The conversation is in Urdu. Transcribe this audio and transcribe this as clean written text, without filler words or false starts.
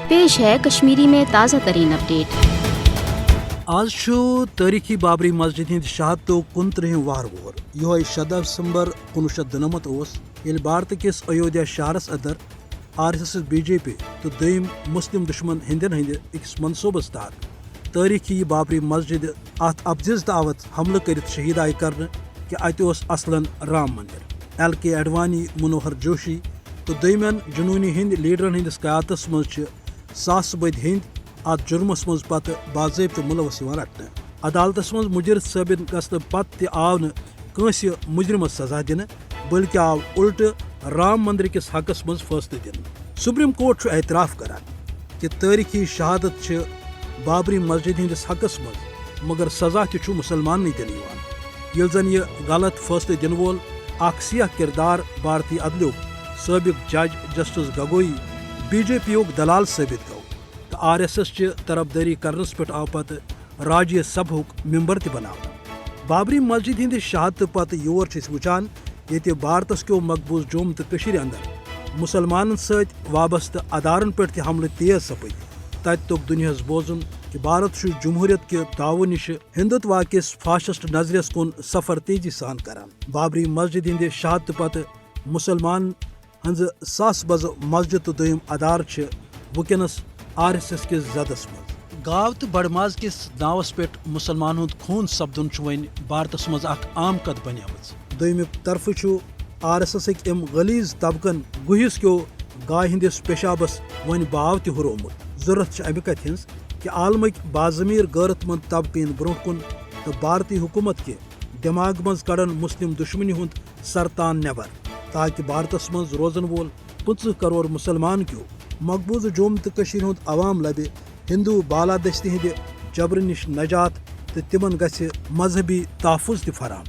پیش ہے کشمیری میں تازہ ترین اپڈیٹ۔ آج تاریخی بابری مسجد ہند شہادت 29 وہر وور یہ 6 دسمبر 1999 یل بھارت کس ایودھیا شہرس اندر RSS BJP تو دم مسلم دشمن ہندین ہند اکس منصوبس تحت تاریخی بابری مسجد ات افزز دعوت حملہ کرت شہید آئی کرنے کہ ات اصلاً رام مندر LK اڈوانی منوہر جوشی تو دمین جنونی ہند لیڈرن ہندس قیادتس مز ساس بد ہند ات جرمس مز پتہ باضابطہ ملوث رٹنے عدالتس مز مجرد ثابت گھن پتہ آو نس مجرمس سزا دن بلکہ آو الٹ رام مندر کس حقس مز فیصلہ دن۔ سپریم کورٹ اعتراف کران کہ تاریخی شہادت بابری مسجد ہندس حقس مز مگر سزا تہ مسلمان دن یل زن یہ غلط فیصلہ دن وول اخ سیاہ کردار بھارتی عدلیہ سابق جج جسٹس گگوئی BJP یوک دلال ثابت گو تو RSS چہ طرفداری کرنس پہ آو پتہ راجیہ سبھا ممبر تہ بناو۔ بابری مسجد ہند شہادت پتہ یور وچان یہ بھارتس کیو مقبوض جوم تو اندر مسلمان ست وابستہ ادارن پہ حملہ تیز سپد تت توک دنیاس بوزن کہ بھارت جمہوریت کے دعو نش ہندوتوا کس فاشسٹ نظریس کن سفر تیزی سان کران۔ بابری مسجد ہند شہادت پتہ مسلمان ہنز ساس بز مسجد تو دم ادار ونکس RSS کس زدس مز گاو تو بڑماز کس ناوس پہ مسلمان ہند خون سپدن ون بھارتس مز اخ عام کت بنی دویم طرف RSS ام غلیظ طبقن گہس کیو گائے ہندس پیشابس ون باو تہ ہرومت۔ ضرورت امہ کت ہز کہ عالمک باضمیر غیرت مند طبقہ برو کن تو بھارتی حکومت کے دماغ مز کڑن مسلم دشمنی ہند سرتان نبر تاکہ بھارتس مز روزن وول 50 کروڑ مسلمان کیو مقبوض جوم تو ہند عوام لبہ ہندو بالادستی ہند جبر نش نجات تو تمن گھ مذہبی تحفظ تہ فراہم۔